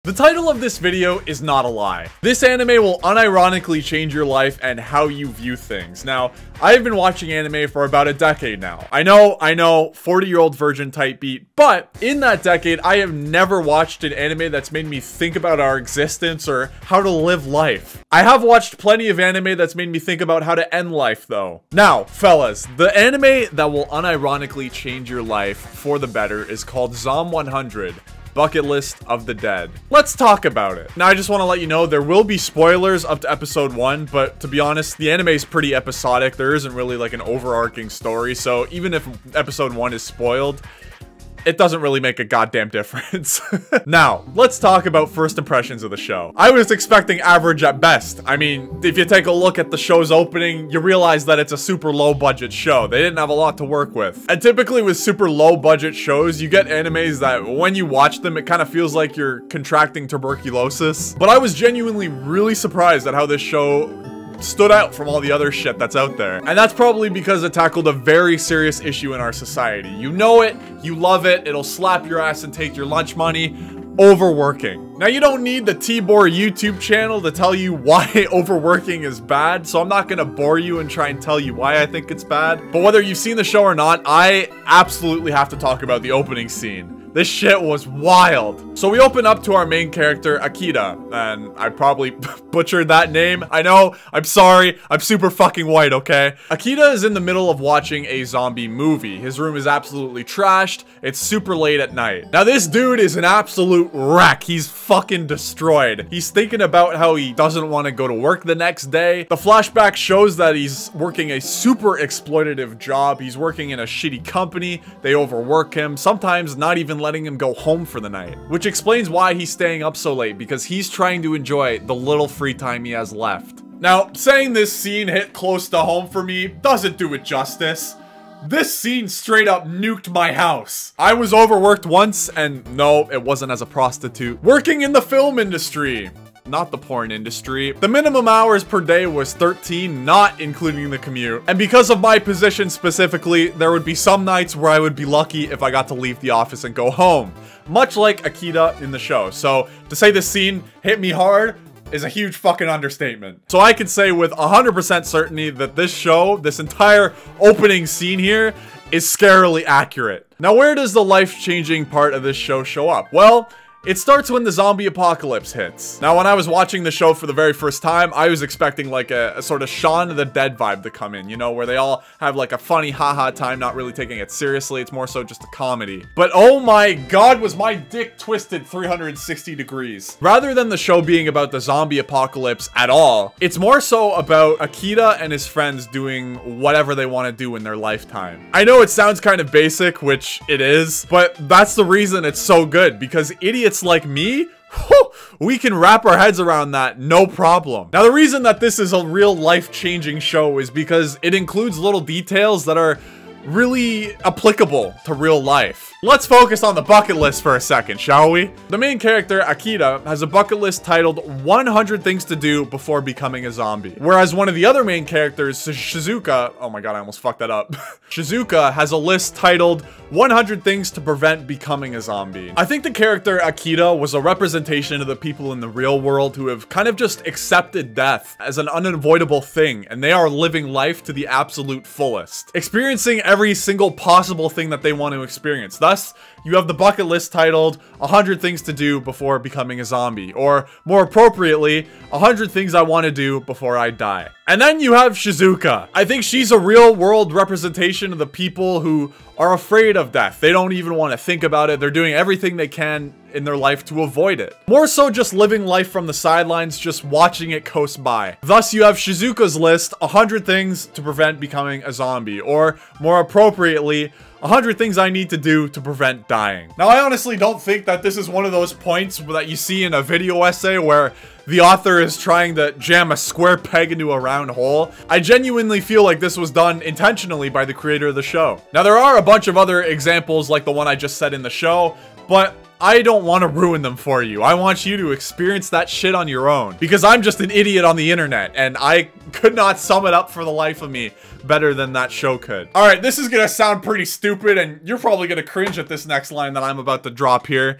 The title of this video is not a lie. This anime will unironically change your life and how you view things. Now, I've been watching anime for about a decade now. I know, 40-year-old virgin type beat, but in that decade, I have never watched an anime that's made me think about our existence or how to live life. I have watched plenty of anime that's made me think about how to end life, though. Now, fellas, the anime that will unironically change your life for the better is called Zom 100. Bucket List of the Dead. Let's talk about it. Now, I just want to let you know there will be spoilers up to episode 1, but to be honest, the anime is pretty episodic. There isn't really like an overarching story, so even if episode 1 is spoiled, it doesn't really make a goddamn difference. Now, let's talk about first impressions of the show. I was expecting average at best. I mean, if you take a look at the show's opening, you realize that it's a super low budget show. They didn't have a lot to work with. And typically with super low budget shows, you get animes that when you watch them, it kind of feels like you're contracting tuberculosis. But I was genuinely really surprised at how this show stood out from all the other shit that's out there. And that's probably because it tackled a very serious issue in our society. You know it, you love it, it'll slap your ass and take your lunch money. Overworking. Now, you don't need the T-Bore YouTube channel to tell you why overworking is bad, so I'm not gonna bore you and try and tell you why I think it's bad. But whether you've seen the show or not, I absolutely have to talk about the opening scene. This shit was wild. So we open up to our main character, Akita, and I probably butchered that name. I know, I'm sorry, I'm super fucking white, okay? Akita is in the middle of watching a zombie movie. His room is absolutely trashed. It's super late at night. Now, this dude is an absolute wreck. He's fucking destroyed. He's thinking about how he doesn't want to go to work the next day. The flashback shows that he's working a super exploitative job. He's working in a shitty company. They overwork him, sometimes not even letting him go home for the night, which explains why he's staying up so late, because he's trying to enjoy the little free time he has left. Now, saying this scene hit close to home for me doesn't do it justice. This scene straight up nuked my house. I was overworked once, and no, it wasn't as a prostitute. Working in the film industry. Not the porn industry. The minimum hours per day was 13, not including the commute. And because of my position specifically, there would be some nights where I would be lucky if I got to leave the office and go home. Much like Akita in the show. So to say this scene hit me hard is a huge fucking understatement. So I can say with 100% certainty that this show, this entire opening scene here, is scarily accurate. Now, where does the life-changing part of this show show up? Well, it starts when the zombie apocalypse hits. Now, when I was watching the show for the very first time, I was expecting like a sort of Shaun of the Dead vibe to come in, you know, where they all have like a funny haha time, not really taking it seriously. It's more so just a comedy. But oh my god, was my dick twisted 360 degrees. Rather than the show being about the zombie apocalypse at all, it's more so about Akita and his friends doing whatever they want to do in their lifetime. I know it sounds kind of basic, which it is, but that's the reason it's so good, because idiots like me, we can wrap our heads around that no problem. Now, the reason that this is a real life-changing show is because it includes little details that are really applicable to real life. Let's focus on the bucket list for a second, shall we? The main character, Akita, has a bucket list titled 100 Things to Do Before Becoming a Zombie. Whereas one of the other main characters, Shizuka, oh my god, I almost fucked that up. Shizuka has a list titled 100 Things to Prevent Becoming a Zombie. I think the character Akita was a representation of the people in the real world who have kind of just accepted death as an unavoidable thing, and they are living life to the absolute fullest, experiencing every single possible thing that they want to experience. Thus, you have the bucket list titled 100 Things to Do Before Becoming a Zombie, or more appropriately, 100 Things I Want to Do Before I Die. And then you have Shizuka. I think she's a real world representation of the people who are afraid of death. They don't even want to think about it. They're doing everything they can in their life to avoid it. More so just living life from the sidelines, just watching it coast by. Thus, you have Shizuka's list, 100 Things to Prevent Becoming a Zombie, or more appropriately, 100 Things I Need to Do to Prevent Dying. Now, I honestly don't think that this is one of those points that you see in a video essay where the author is trying to jam a square peg into a round hole. I genuinely feel like this was done intentionally by the creator of the show. Now, there are a bunch of other examples like the one I just said in the show, but I don't want to ruin them for you. I want you to experience that shit on your own, because I'm just an idiot on the internet, and I could not sum it up for the life of me better than that show could. All right, this is gonna sound pretty stupid, and you're probably gonna cringe at this next line that I'm about to drop here.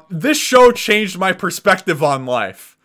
This show changed my perspective on life.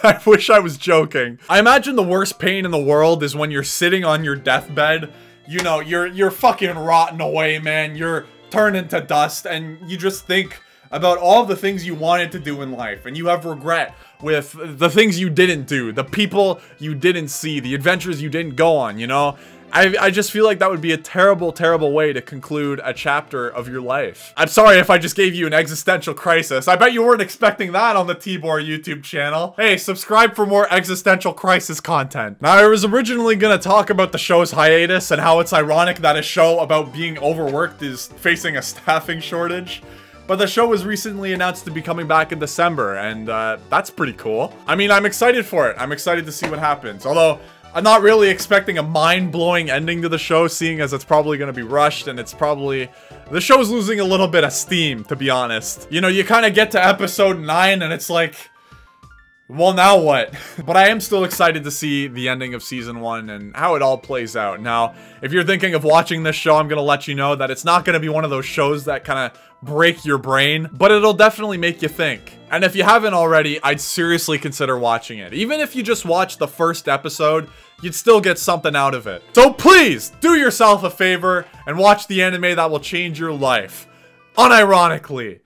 I wish I was joking. I imagine the worst pain in the world is when you're sitting on your deathbed. You know, you're fucking rotting away, man. You're turning to dust, and you just think about all the things you wanted to do in life, and you have regret with the things you didn't do, the people you didn't see, the adventures you didn't go on, you know? I just feel like that would be a terrible, terrible way to conclude a chapter of your life. I'm sorry if I just gave you an existential crisis. I bet you weren't expecting that on the Tibor YouTube channel. Hey, subscribe for more existential crisis content. Now, I was originally gonna talk about the show's hiatus and how it's ironic that a show about being overworked is facing a staffing shortage. But the show was recently announced to be coming back in December, and that's pretty cool. I mean, I'm excited for it. I'm excited to see what happens. Although, I'm not really expecting a mind-blowing ending to the show, seeing as it's probably going to be rushed, and it's probably... The show's losing a little bit of steam, to be honest. You know, you kind of get to episode 9, and it's like... Well, now what? But I am still excited to see the ending of season 1 and how it all plays out. Now, if you're thinking of watching this show, I'm going to let you know that it's not going to be one of those shows that kind of break your brain, but it'll definitely make you think. And if you haven't already, I'd seriously consider watching it. Even if you just watch the first episode, you'd still get something out of it. So please, do yourself a favor and watch the anime that will change your life. Unironically.